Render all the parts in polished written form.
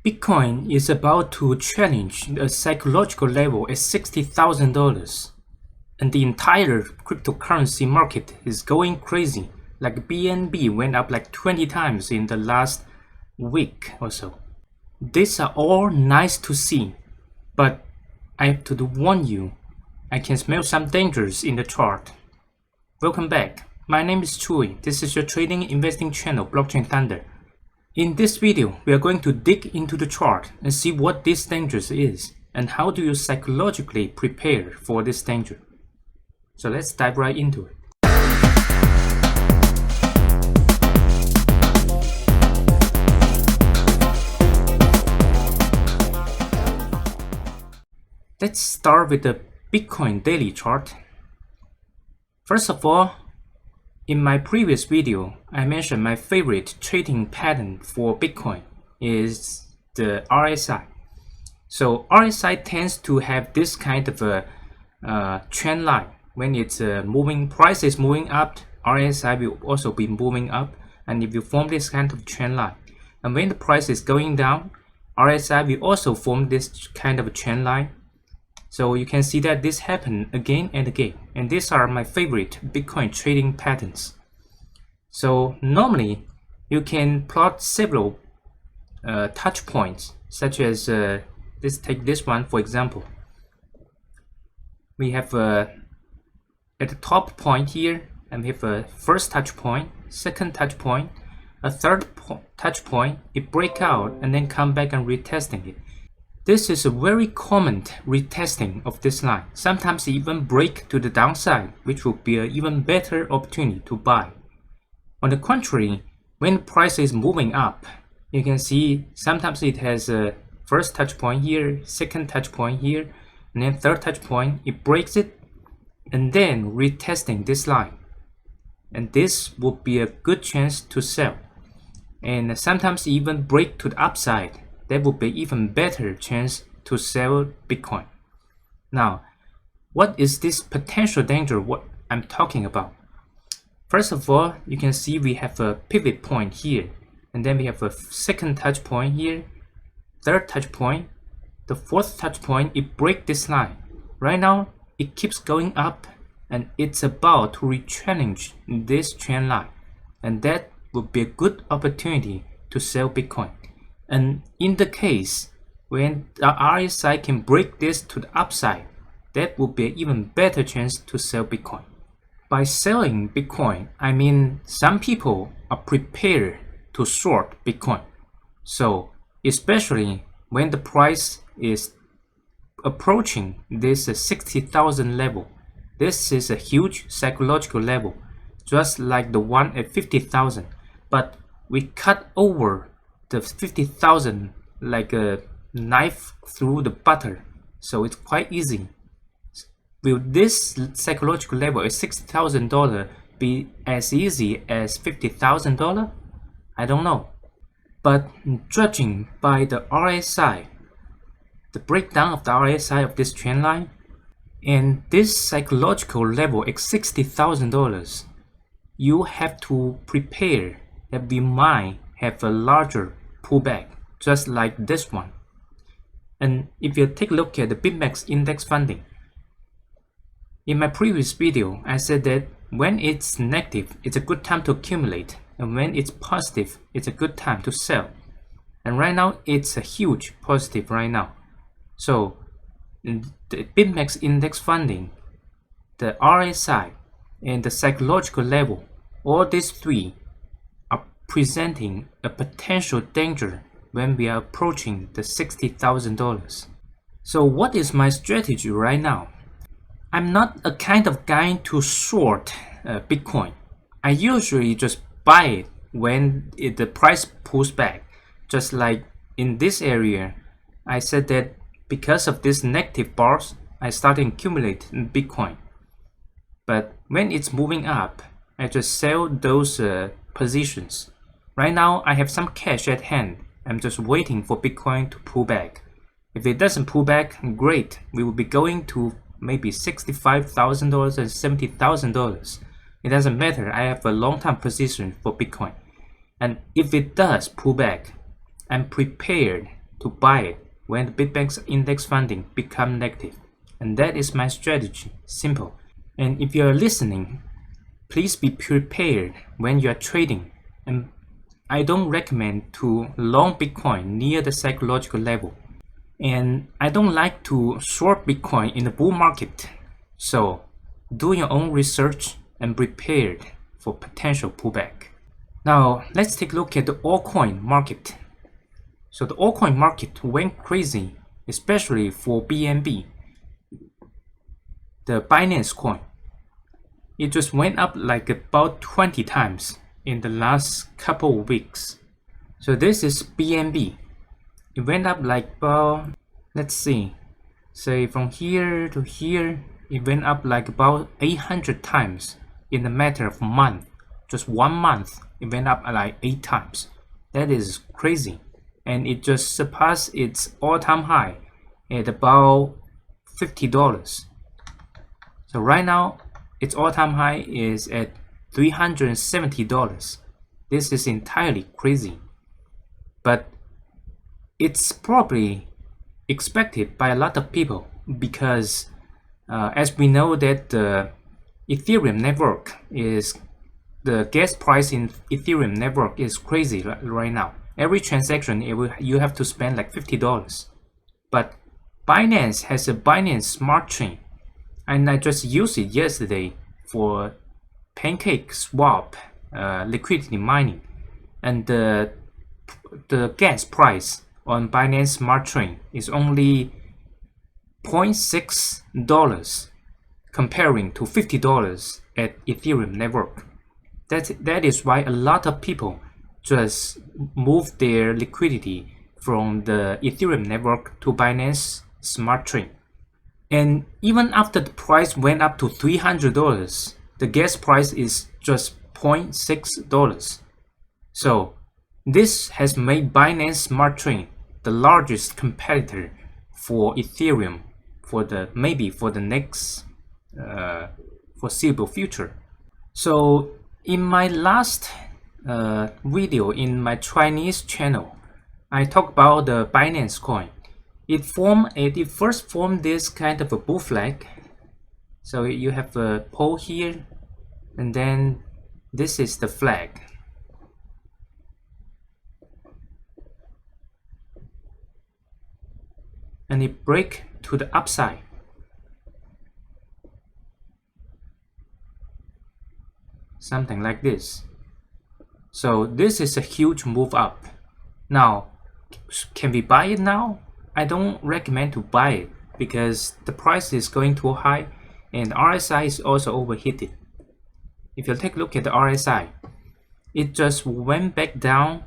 Bitcoin is about to challenge a psychological level at $60,000, and the entire cryptocurrency market is going crazy. Like BNB went up like 20 times in the last week or so. These are all nice to see, but I have to warn you, I can smell some dangers in the chart. Welcome back. My name is Chui. This is your trading investing channel, Blockchain Thunder. In this video, we are going to dig into the chart and see what this danger is and how do you psychologically prepare for this danger. So let's dive right into it. Let's start with the Bitcoin daily chart. First of all, in my previous video, I mentioned my favorite trading pattern for Bitcoin is the RSI. So RSI tends to have this kind of a trend line. When it's price is moving up, RSI will also be moving up, and if you form this kind of trend line. And when the price is going down, RSI will also form this kind of a trend line. So you can see that this happen again and again, and these are my favorite Bitcoin trading patterns. So normally you can plot several touch points, such as let's take this one for example. We have at the top point here, and we have a first touch point, second touch point, a third touch point. It break out and then come back and retesting it. This is a very common retesting of this line. Sometimes even break to the downside, which will be an even better opportunity to buy. On the contrary, when the price is moving up, you can see sometimes it has a first touch point here, second touch point here, and then third touch point. It breaks it and then retesting this line. And this would be a good chance to sell. And sometimes even break to the upside. That would be even better chance to sell Bitcoin. Now, what is this potential danger what I'm talking about? First of all, you can see we have a pivot point here, and then we have a second touch point here, third touch point, the fourth touch point. It breaks this line. Right now, it keeps going up, and it's about to re-challenge this trend line, and that would be a good opportunity to sell Bitcoin. And in the case when the RSI can break this to the upside, that would be an even better chance to sell Bitcoin. By selling Bitcoin, I mean some people are prepared to short Bitcoin. So especially when the price is approaching this 60,000 level, this is a huge psychological level, just like the one at 50,000. But we cut over the 50,000 like a knife through the butter, so it's quite easy. Will this psychological level at $60,000 be as easy as $50,000? I don't know. But judging by the RSI, the breakdown of the RSI of this trend line, and this psychological level at $60,000, you have to prepare that we might have a larger pullback, just like this one. And if you take a look at the BitMEX index funding, in my previous video I said that when it's negative, it's a good time to accumulate, and when it's positive, it's a good time to sell. And right now it's a huge positive right now. So the BitMEX index funding, the RSI, and the psychological level, all these three are presenting a potential danger when we are approaching the $60,000. So what is my strategy right now? I'm not a kind of guy to short Bitcoin. I usually just buy it when the price pulls back. Just like in this area, I said that because of this negative bars, I started accumulating Bitcoin. But when it's moving up, I just sell those positions. Right now, I have some cash at hand. I'm just waiting for Bitcoin to pull back. If it doesn't pull back, great. We will be going to maybe $65,000 and $70,000. It doesn't matter. I have a long-term position for Bitcoin. And if it does pull back, I'm prepared to buy it when the Bitbank's index funding become negative. And that is my strategy, simple. And if you are listening, please be prepared when you are trading. And I don't recommend to long Bitcoin near the psychological level. And I don't like to short Bitcoin in the bull market. So do your own research and prepare for potential pullback. Now let's take a look at the altcoin market. So the altcoin market went crazy, especially for BNB, the Binance coin. It just went up like about 20 times in the last couple of weeks. So this is BNB. It went up like about, let's see, say from here to here, it went up like about 800 times in a matter of a month. Just 1 month, it went up like 8 times. That is crazy. And it just surpassed its all-time high at about $50. So right now, its all-time high is at $370. This is entirely crazy. But it's probably expected by a lot of people because as we know that the Ethereum network is, the gas price in Ethereum network is crazy right now. Every transaction you have to spend like $50. But Binance has a Binance Smart Chain, and I just used it yesterday for pancake swap liquidity mining, and the gas price on Binance Smart Chain is only $0.6 comparing to $50 at Ethereum network. That is why a lot of people just move their liquidity from the Ethereum network to Binance Smart Chain. And even after the price went up to $300, the gas price is just $0.6. So this has made Binance Smart Chain the largest competitor for Ethereum for the next foreseeable future. So in my last video in my Chinese channel, I talked about the Binance coin. It first formed this kind of a bull flag. So you have a pole here, and then this is the flag. And it break to the upside. Something like this. So this is a huge move up. Now, can we buy it now? I don't recommend to buy it because the price is going too high and RSI is also overheated. If you take a look at the RSI, it just went back down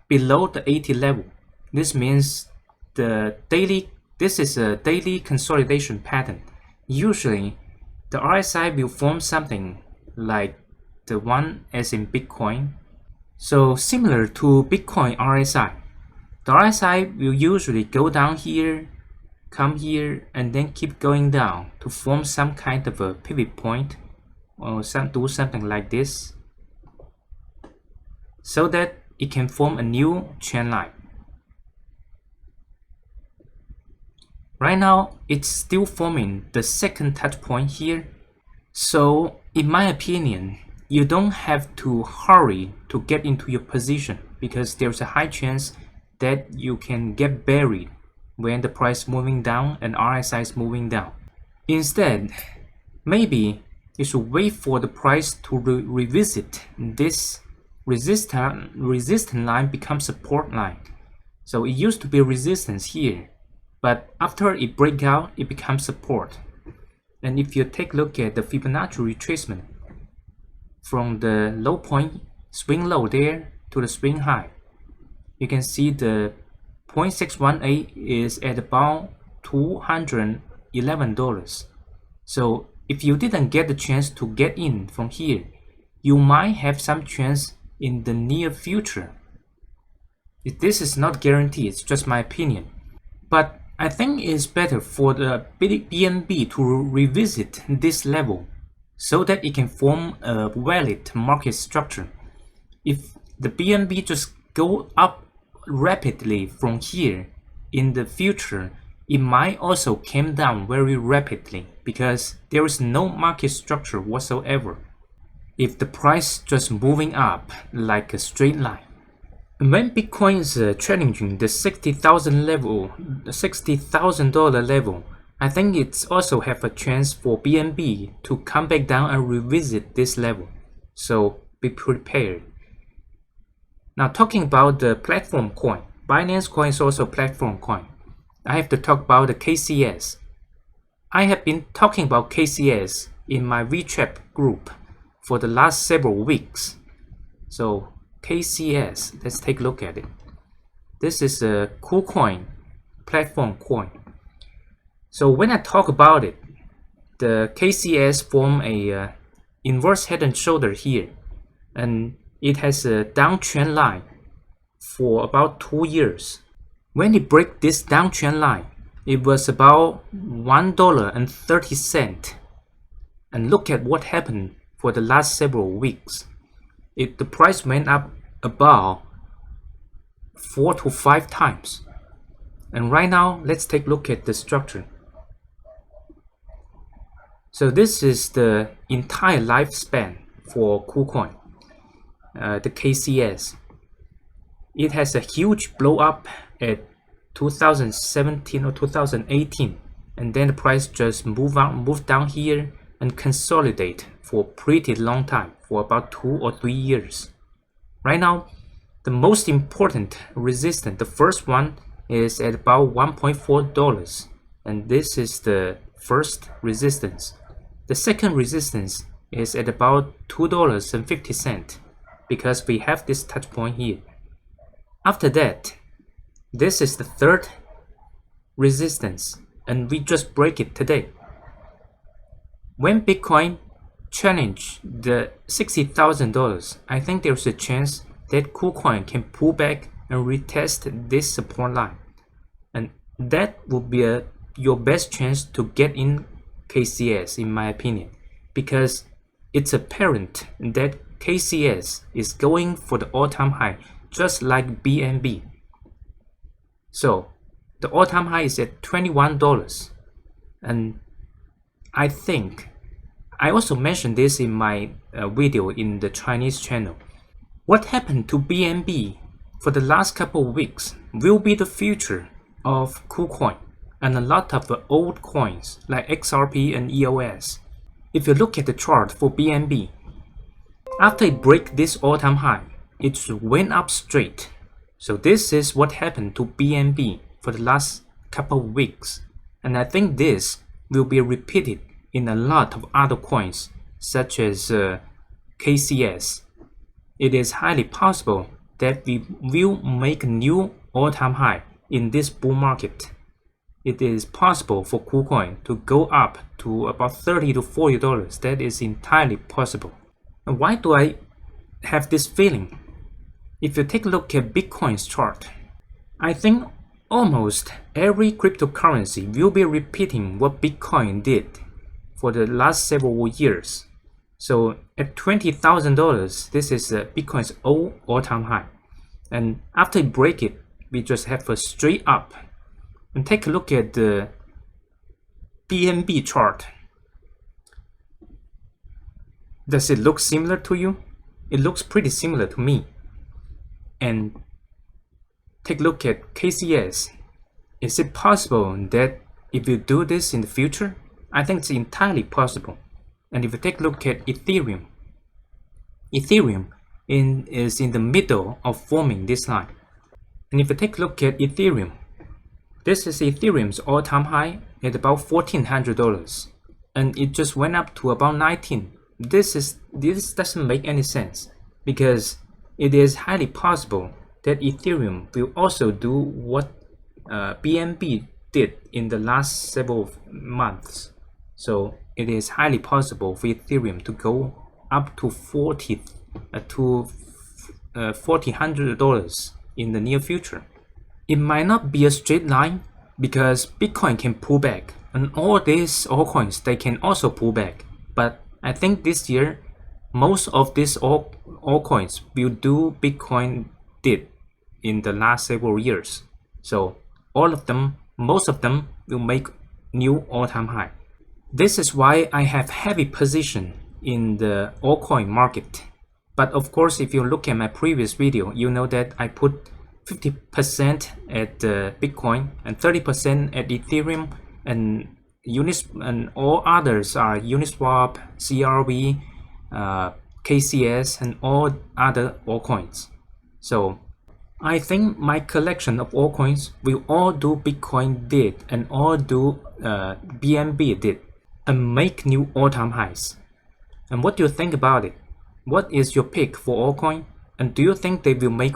below the 80 level. This means this is a daily consolidation pattern. Usually the RSI will form something like the one as in Bitcoin. So similar to Bitcoin RSI, the RSI will usually go down here, come here, and then keep going down to form some kind of a pivot point, or do something like this, so that it can form a new trend line. Right now, it's still forming the second touch point here. So in my opinion, you don't have to hurry to get into your position because there's a high chance that you can get buried when the price moving down and RSI is moving down. Instead, maybe you should wait for the price to revisit this resistance line become support line. So it used to be resistance here, but after it break out, it becomes support. And if you take a look at the Fibonacci retracement from the low point, swing low there to the swing high, you can see the 0.618 is at about $211. So if you didn't get the chance to get in from here, you might have some chance in the near future. This is not guaranteed, it's just my opinion. But I think it's better for the BNB to revisit this level so that it can form a valid market structure. If the BNB just go up rapidly from here, in the future, it might also come down very rapidly because there is no market structure whatsoever. If the price just moving up like a straight line. When Bitcoin is challenging the $60,000 level, the $60,000 level, I think it's also have a chance for BNB to come back down and revisit this level. So be prepared. Now talking about the platform coin, Binance Coin is also a platform coin. I have to talk about the KCS. I have been talking about KCS in my wechat group for the last several weeks. So KCS, let's take a look at it. This is a cool coin, platform coin. So when I talk about it, the KCS form a inverse head and shoulder here, and it has a downtrend line for about 2 years. When it break this downtrend line, it was about $1.30. And look at what happened for the last several weeks. The price went up about 4 to 5 times. And right now, let's take a look at the structure. So this is the entire lifespan for KuCoin, the KCS. It has a huge blow up at 2017 or 2018, and then the price just moved down here and consolidate for a pretty long time, for about 2 or 3 years. Right now, the most important resistance, the first one is at about $1.4, and this is the first resistance. The second resistance is at about $2.50 because we have this touch point here. After that, this is the third resistance, and we just break it today. When Bitcoin challenge the $60,000, I think there's a chance that KuCoin can pull back and retest this support line, and that would be your best chance to get in KCS, in my opinion, because it's apparent that KCS is going for the all-time high, just like BNB. So the all-time high is at $21, and I think I also mentioned this in my video in the Chinese channel. What happened to BNB for the last couple of weeks will be the future of KuCoin and a lot of the old coins like XRP and EOS. If you look at the chart for BNB, after it break this all-time high, it went up straight. So this is what happened to BNB for the last couple of weeks, and I think this will be repeated in a lot of other coins such as KCS. It is highly possible that we will make a new all-time high in this bull market. It is possible for KuCoin to go up to about $30 to $40. That is entirely possible. And why do I have this feeling? If you take a look at Bitcoin's chart, I think almost every cryptocurrency will be repeating what Bitcoin did for the last several years. So at $20,000, this is Bitcoin's all-time high. And after it break it, we just have a straight up. And take a look at the BNB chart. Does it look similar to you? It looks pretty similar to me. And take a look at KCS. Is it possible that if you do this in the future? I think it's entirely possible. And if you take a look at Ethereum, Ethereum is in the middle of forming this line. And if you take a look at Ethereum, this is Ethereum's all-time high at about $1,400, and it just went up to about 19. This doesn't make any sense because it is highly possible that Ethereum will also do what BNB did in the last several months. So it is highly possible for Ethereum to go up to $1,400 in the near future. It might not be a straight line because Bitcoin can pull back, and all these altcoins, they can also pull back. But I think this year most of these altcoins will do Bitcoin did, in the last several years. So most of them will make new all-time high. This is why I have heavy position in the altcoin market. But of course, if you look at my previous video, you know that I put 50% at Bitcoin and 30% at Ethereum, and all others are Uniswap, CRV, KCS, and all other altcoins. So I think my collection of altcoins will all do Bitcoin did and all do BNB did and make new all-time highs. And what do you think about it? What is your pick for altcoin? And do you think they will make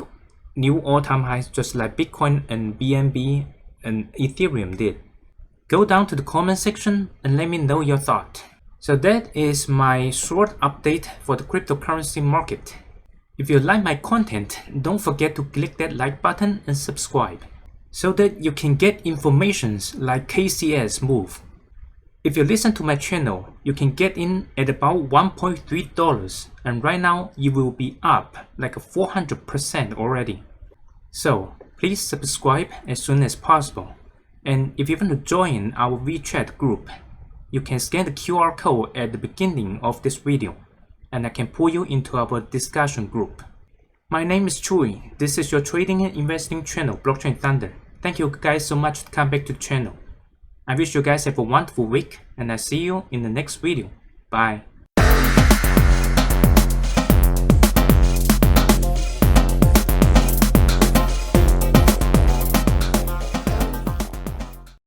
new all-time highs just like Bitcoin and BNB and Ethereum did? Go down to the comment section and let me know your thought. So that is my short update for the cryptocurrency market. If you like my content, don't forget to click that like button and subscribe so that you can get informations like KCS move. If you listen to my channel, you can get in at about $1.3, and right now you will be up like 400% already. So please subscribe as soon as possible. And if you want to join our WeChat group, you can scan the QR code at the beginning of this video, and I can pull you into our discussion group. My name is Chui. This is your trading and investing channel, Blockchain Thunder. Thank you guys so much to come back to the channel. I wish you guys have a wonderful week, and I'll see you in the next video. Bye.